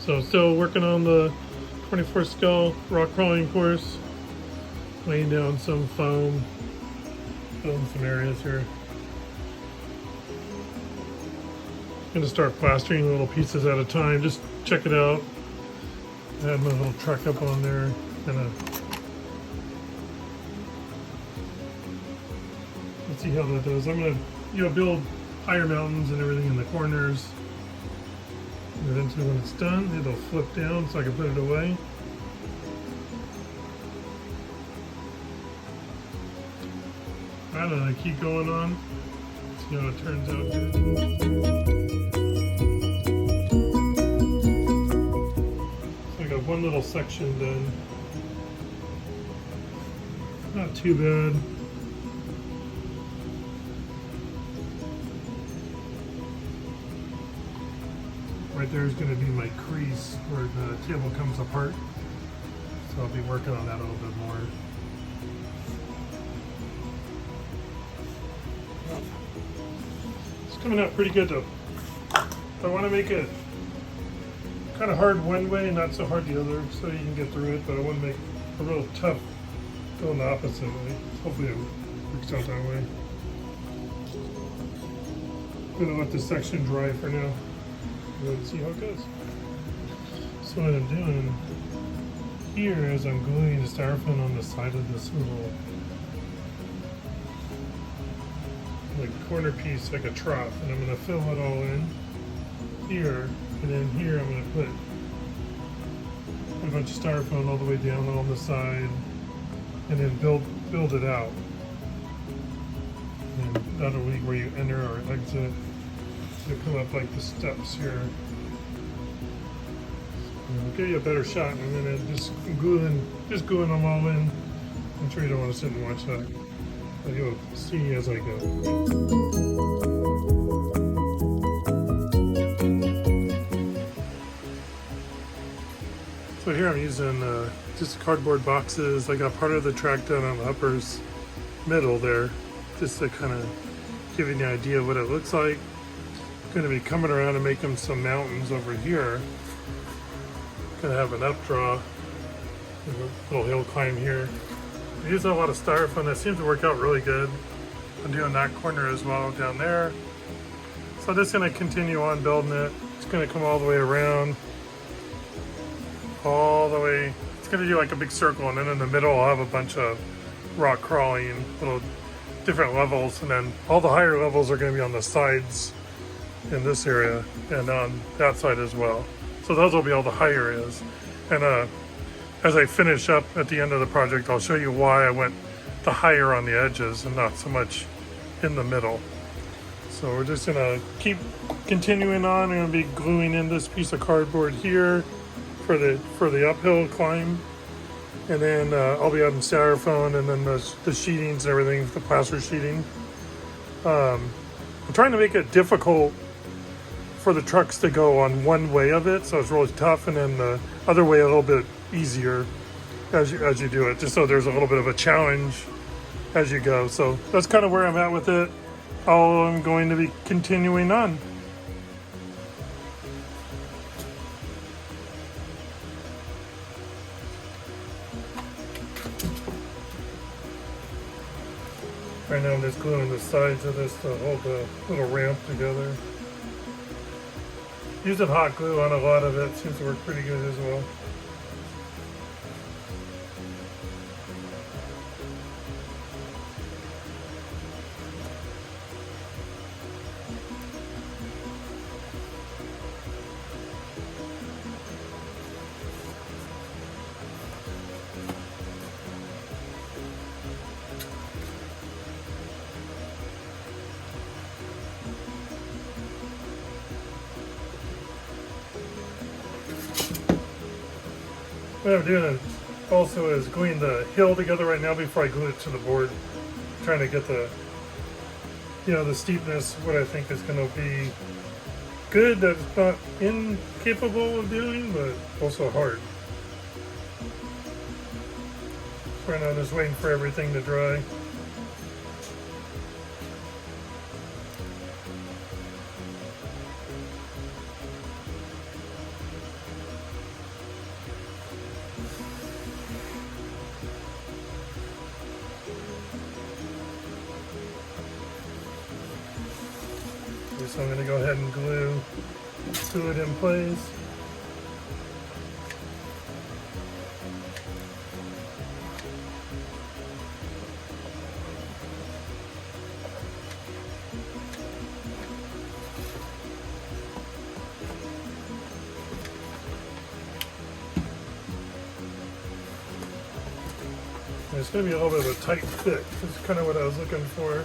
So still working on the 24 scale rock crawling course, laying down some foam, filling some areas here. I'm gonna start plastering little pieces at a time. Just check it out. I have my little truck up on there. Let's see how that does. I'm gonna, build higher mountains and everything in the corners. And eventually, when it's done, it'll flip down so I can put it away. I don't know. Keep going on. See how it turns out here. One little section done. Not too bad. Right there is going to be my crease where the table comes apart. So I'll be working on that a little bit more. It's coming out pretty good though. I want to make it kind of hard one way and not so hard the other, so you can get through it, but I want to make a real tough going the opposite way. Hopefully it works out that way. I'm going to let this section dry for now and see how it goes. So what I'm doing here is I'm gluing the styrofoam on the side of this little corner piece, like a trough, and I'm going to fill it all in here. And then here I'm going to put a bunch of styrofoam all the way down on the side, and then build it out. And that'll be where you enter or exit. You come up like the steps here. I'll give you a better shot in a minute. Just gluing them all in. I'm sure you don't want to sit and watch that, but you'll see as I go. So here I'm using just cardboard boxes. I got part of the track done on the upper middle there, just to kind of give you an idea of what it looks like. I'm going to be coming around and making some mountains over here. Going to have an updraw, a little hill climb here. I use a lot of styrofoam. That seems to work out really good. I'm doing that corner as well down there. So I'm just going to continue on building it. It's going to come all the way around. All the way, it's going to do like a big circle, and then in the middle I'll have a bunch of rock crawling, little different levels, and then all the higher levels are going to be on the sides in this area and on that side as well. So those will be all the higher areas. And as I finish up at the end of the project, I'll show you why I went the higher on the edges and not so much in the middle. So we're just going to keep continuing on. I'm going to be gluing in this piece of cardboard here for the uphill climb, and then I'll be adding styrofoam and then the sheetings and everything, the plaster sheeting. I'm trying to make it difficult for the trucks to go on one way of it, so it's really tough, and then the other way a little bit easier as you do it, just so there's a little bit of a challenge as you go. So that's kind of where I'm at with it. I'm going to be continuing on. Right now I'm just gluing the sides of this to hold the little ramp together. Using hot glue on a lot of it seems to work pretty good as well. What I'm doing also is gluing the hill together right now before I glue it to the board. I'm trying to get the steepness, what I think is going to be good, that it's not incapable of doing, but also hard. Right now I'm just waiting for everything to dry. so I'm going to go ahead and glue it in place. It's going to be a little bit of a tight fit. That's kind of what I was looking for.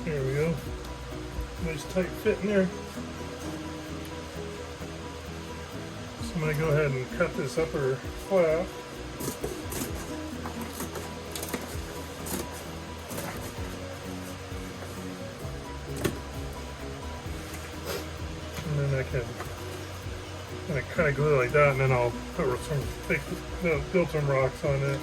There we go. Nice tight fit in there. So I'm going to go ahead and cut this upper flap. And then I can kind of glue it like that, and then I'll put some build some rocks on it.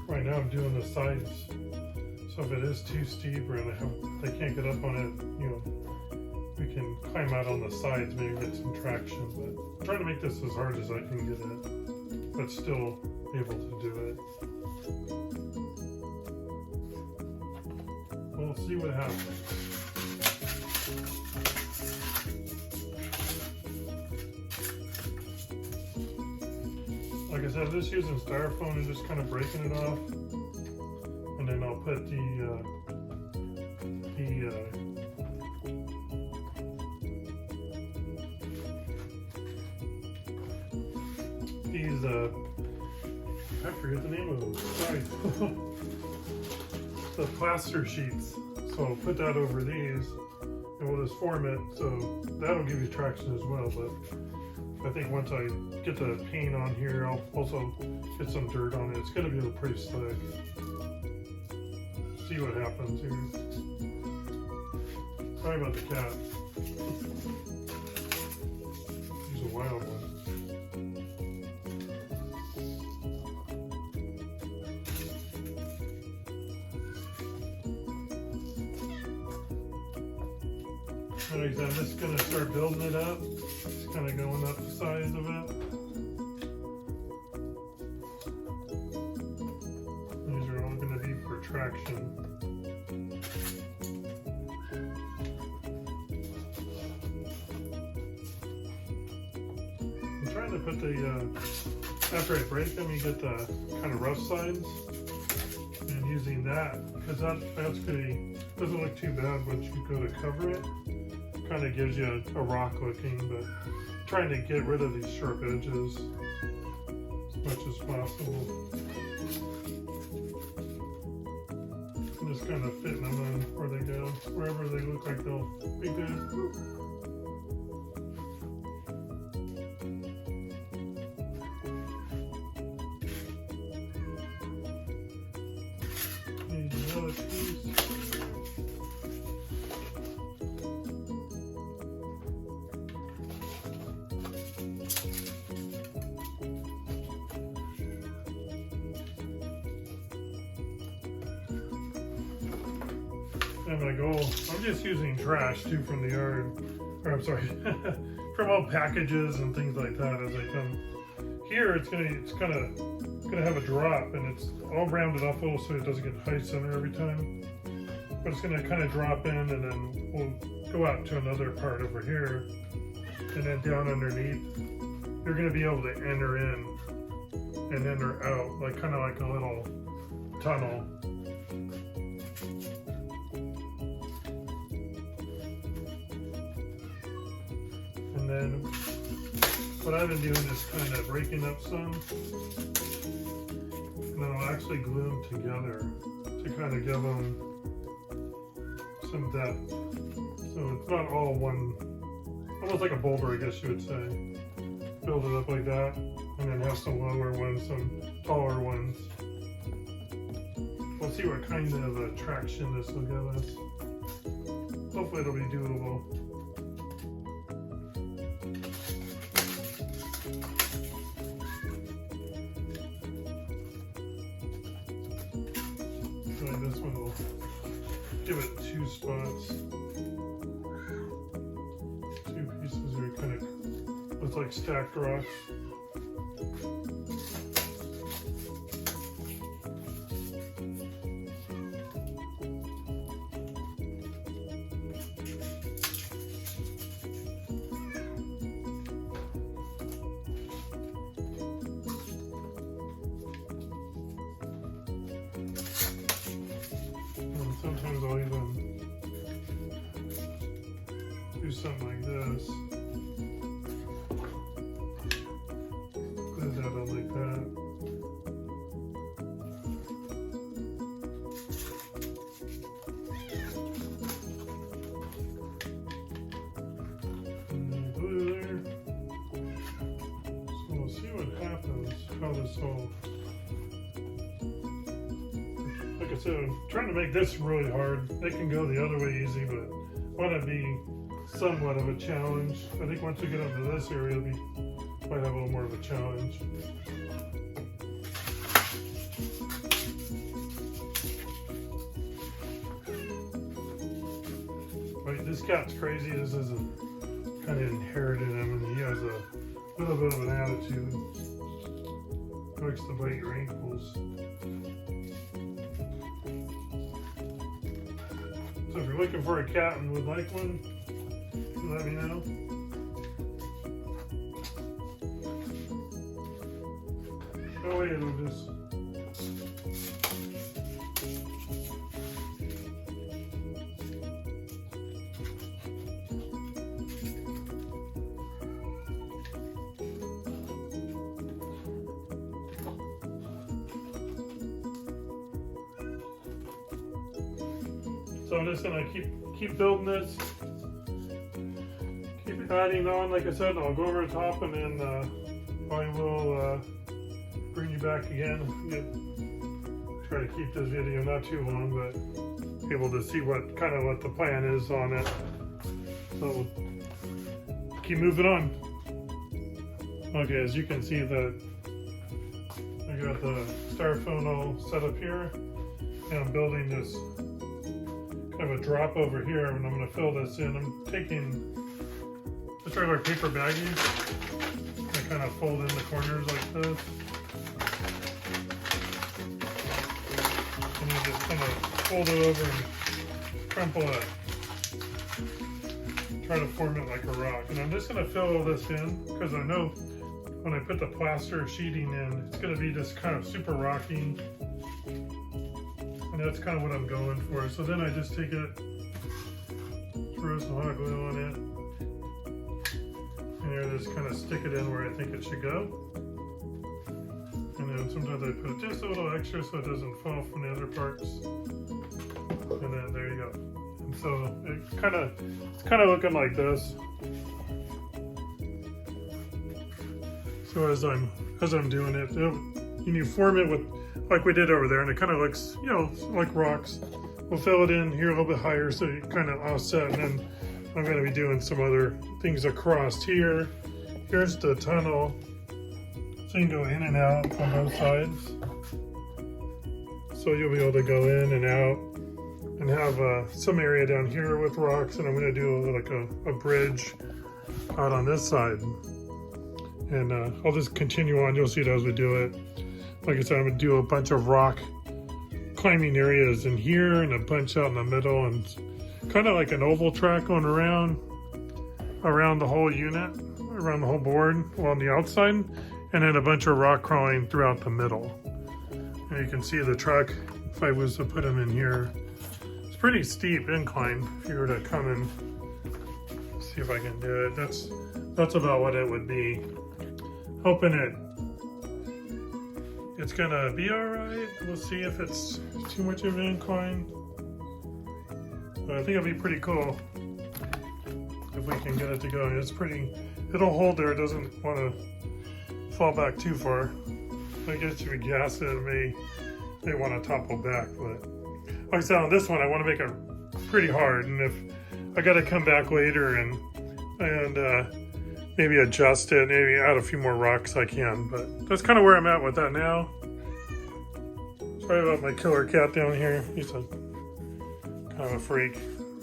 Right now I'm doing the sides, so if it is too steep or they can't get up on it, you know, we can climb out on the sides, maybe get some traction. But I'm trying to make this as hard as I can get it, but still able to do it. We'll see what happens. Like I said, I'm just using styrofoam and just kind of breaking it off, and then I'll put these I forget the name of them. Sorry, the plaster sheets. So I'll put that over these, and we'll just form it. So that'll give you traction as well. But I think once I get the paint on here, I'll also get some dirt on it. It's going to be pretty slick. See what happens here. Sorry about the cat. He's a wild one. Anyways, I'm just going to start building it up. Just kind of going up the sides of it. These are all going looking. I'm trying to put the, after I break them, you get the kind of rough sides. And using that, because that's pretty, doesn't look too bad once you go to cover it. Kind of gives you a rock looking, but trying to get rid of these sharp edges as much as possible. I'm just kind of fitting them in where they go, wherever they look like they'll be good. Need another piece. And my goal, I'm just using trash too from the yard, or I'm sorry, from all packages and things like that as they come. Here it's gonna have a drop, and it's all rounded off a little so it doesn't get high center every time. But it's gonna kind of drop in, and then we'll go out to another part over here, and then down underneath, you're gonna be able to enter in and enter out, like kind of like a little tunnel. And then what I've been doing is kind of breaking up some, and then I'll actually glue them together to kind of give them some depth. So it's not all one, almost like a boulder, I guess you would say. Build it up like that, and then have some lower ones, some taller ones. We'll see what kind of traction this will give us. Hopefully it'll be doable. This one will give it 2 spots. 2 pieces are kind of looks like stacked rocks. Sometimes I'll even do something like this. Glue that on like that. And glue there. So we'll see what happens, how this all. Like I said, I'm trying to make this really hard. It can go the other way easy, but I want to be somewhat of a challenge. I think once we get up to this area, we might have a little more of a challenge. Right, this cat's crazy. This is kind of inherited him, and he has a little bit of an attitude. He likes to bite your ankles. So if you're looking for a cat and would like one, let me know. Oh wait, it'll just... So I'm just gonna keep building this, keep adding on. Like I said, I'll go over the top, and then I will bring you back again. Try to keep this video not too long, but able to see what the plan is on it. So keep moving on. Okay, as you can see, that I got the styrofoam all set up here, and I'm building this. I have a drop over here, and I'm going to fill this in. I'm taking just regular paper baggies. I kind of fold in the corners like this. And you just kind of fold it over and crumple it. Try to form it like a rock. And I'm just going to fill all this in because I know when I put the plaster sheeting in, it's going to be just kind of super rocky. And that's kind of what I'm going for. So then I just take it, throw some hot glue on it, and I just kind of stick it in where I think it should go. And then sometimes I put just a little extra so it doesn't fall from the other parts. And then there you go. And so it's kind of looking like this. So as I'm doing it, you form it with like we did over there, and it kind of looks, you know, like rocks. We'll fill it in here a little bit higher so you kind of offset, and then I'm going to be doing some other things across here. Here's the tunnel, so you can go in and out on both sides. So you'll be able to go in and out, and have some area down here with rocks, and I'm going to do like a bridge out on this side. And I'll just continue on. You'll see it as we do it. Like I said, I'm going to do a bunch of rock climbing areas in here and a bunch out in the middle, and kind of like an oval track going around the whole unit, around the whole board, well, on the outside, and then a bunch of rock crawling throughout the middle. And you can see the truck, if I was to put him in here, it's pretty steep incline if you were to come and see if I can do it. That's about what it would be. Hoping it's gonna be all right. We'll see if it's too much of an incline. But I think it'll be pretty cool if we can get it to go. It'll hold there. It doesn't want to fall back too far. I guess if we gas it, it may want to topple back. But like I said, on this one, I want to make it pretty hard. And if I got to come back later and maybe adjust it, maybe add a few more rocks, I can. But that's kind of where I'm at with that now. Sorry about my killer cat down here. He's a kind of a freak.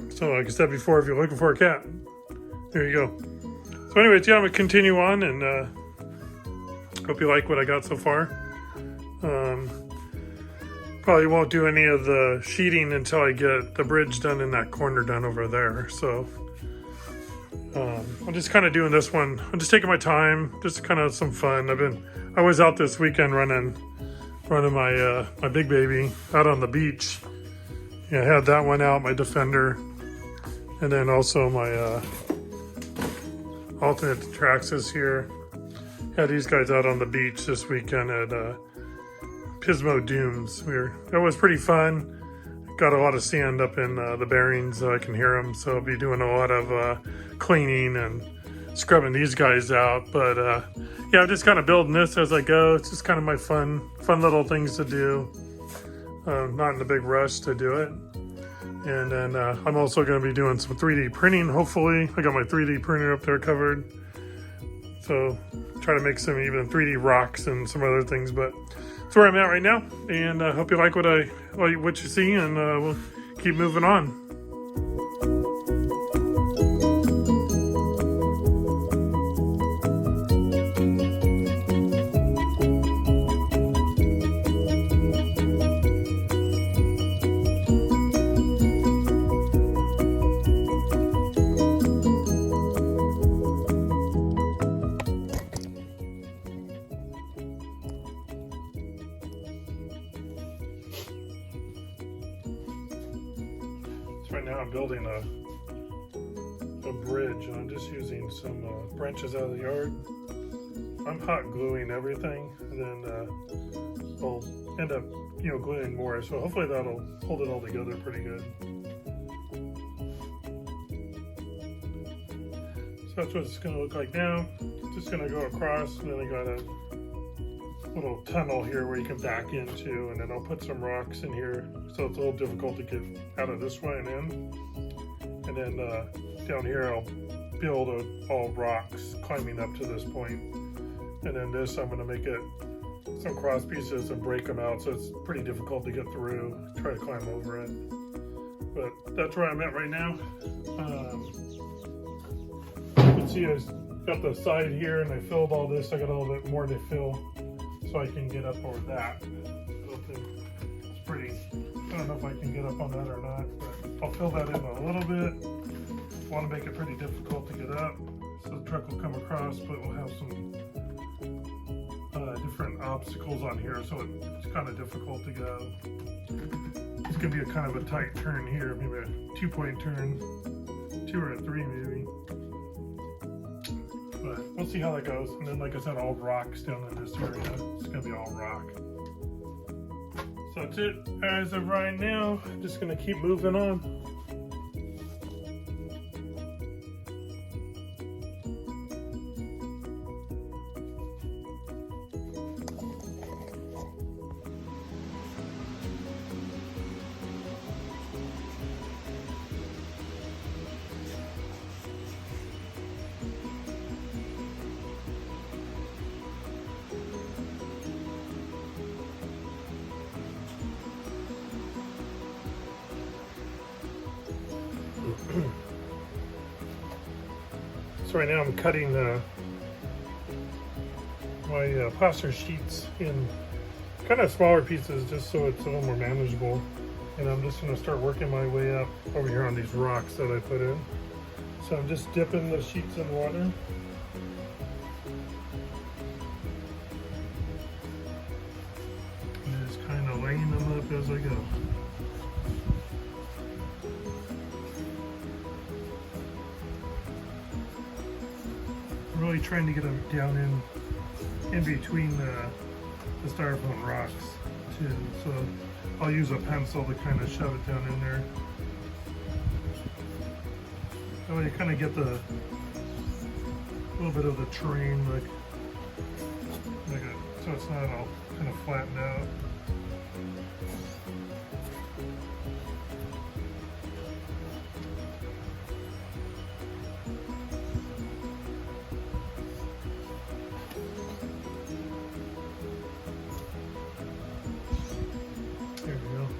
So like I said before, if you're looking for a cat, there you go. So anyways, yeah, I'm gonna continue on, and hope you like what I got so far. Probably won't do any of the sheeting until I get the bridge done in that corner done over there. So I'm just kind of doing this one. I'm just taking my time, just kind of some fun. I was out this weekend running my my big baby out on the beach. Yeah, I had that one out, my Defender, and then also my alternate Traxxas here. Had these guys out on the beach this weekend at Pismo Dunes. That was pretty fun. Got a lot of sand up in the bearings, so I can hear them. So I'll be doing a lot of cleaning and scrubbing these guys out. But yeah, I'm just kind of building this as I go. It's just kind of my fun little things to do. Not in a big rush to do it. And then I'm also going to be doing some 3D printing, hopefully. I got my 3D printer up there covered. So try to make some even 3D rocks and some other things. But that's where I'm at right now. And I hope you like what you see, and we'll keep moving on. Right now I'm building a bridge, and I'm just using some branches out of the yard. I'm hot gluing everything, and then I'll end up gluing more, so hopefully that'll hold it all together pretty good. So that's what it's going to look like now. Just going to go across, and then I got a little tunnel here where you can back into, and then I'll put some rocks in here, so it's a little difficult to get out of this way and in. And then down here I'll build all rocks climbing up to this point. And then this, I'm going to make it some cross pieces and break them out, so it's pretty difficult to get through, try to climb over it. But that's where I'm at right now. You can see I got the side here, and I filled all this. I got a little bit more to fill, so I can get up over that. It's pretty I don't know if I can get up on that or not, but I'll fill that in a little bit. Want to make it pretty difficult to get up, so the truck will come across, but we'll have some different obstacles on here, so it's kind of difficult to go. It's gonna be a kind of a tight turn here, maybe a 2-point turn, 2 or a 3 maybe. But we'll see how that goes. And then, like I said, all rocks down in this area. It's gonna be all rock. So that's it as of right now. Just gonna keep moving on. So right now I'm cutting my plaster sheets in kind of smaller pieces just so it's a little more manageable. And I'm just going to start working my way up over here on these rocks that I put in. So I'm just dipping the sheets in water. And just kind of laying them up as I go. Really trying to get them down in between the styrofoam rocks too. So I'll use a pencil to kind of shove it down in there. That way you kind of get the little bit of the terrain so it's not all kind of flattened out.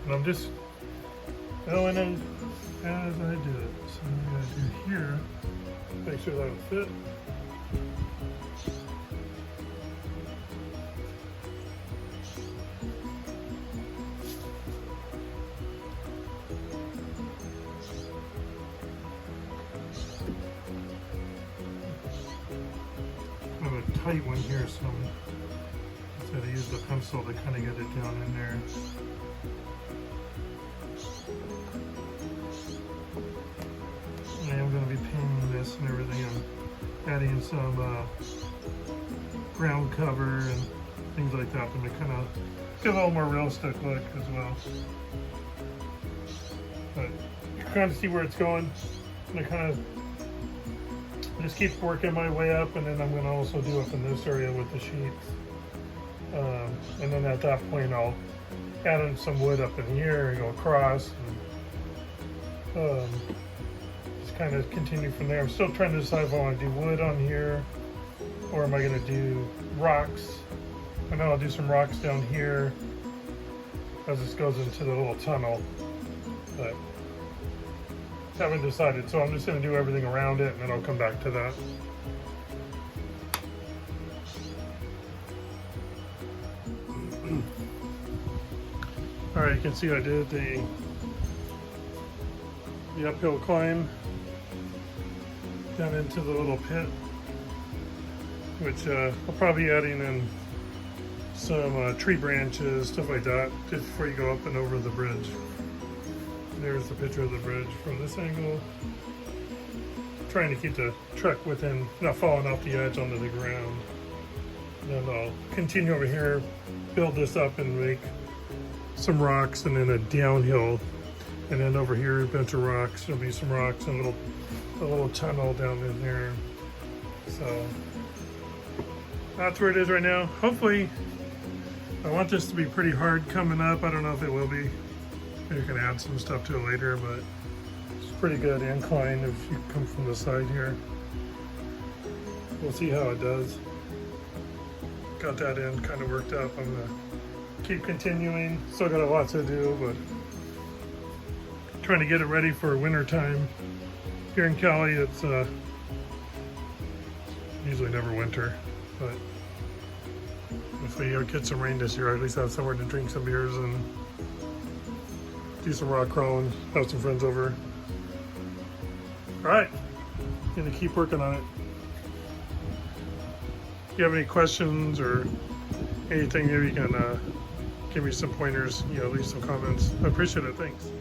And I'm just going in as I do it. So I'm going to do here, make sure that'll fit. I have a tight one here, so I use the pencil to kind of get it down in there. I am going to be painting this and everything. I'm adding some ground cover and things like that to make kind of get a little more realistic look as well. But you kind of see where it's going. And I kind of just keep working my way up, and then I'm going to also do up in this area with the sheets. And then at that point I'll add in some wood up in here and go across. And, kind of continue from there. I'm still trying to decide if I want to do wood on here or am I going to do rocks. I know I'll do some rocks down here as this goes into the little tunnel, but haven't decided, so I'm just going to do everything around it and then I'll come back to that. Alright, you can see I did the uphill climb down into the little pit, which I'll probably be adding in some tree branches, stuff like that, just before you go up and over the bridge. There's the picture of the bridge from this angle. Trying to keep the truck within, not falling off the edge onto the ground. Then I'll continue over here, build this up and make some rocks and then a downhill. And then over here, a bunch of rocks. There'll be some rocks and a little tunnel down in there. So that's where it is right now. Hopefully, I want this to be pretty hard coming up. I don't know if it will be. Maybe you can add some stuff to it later, but it's pretty good incline if you come from the side here. We'll see how it does. Got that in kind of worked up. I'm gonna keep continuing. Still got a lot to do, but trying to get it ready for winter time. Here in Cali, it's usually never winter, but if we get some rain this year, at least have somewhere to drink some beers and do some rock crawling, have some friends over. All right, gonna keep working on it. If you have any questions or anything, maybe you can give me some pointers, leave some comments. I appreciate it. Thanks.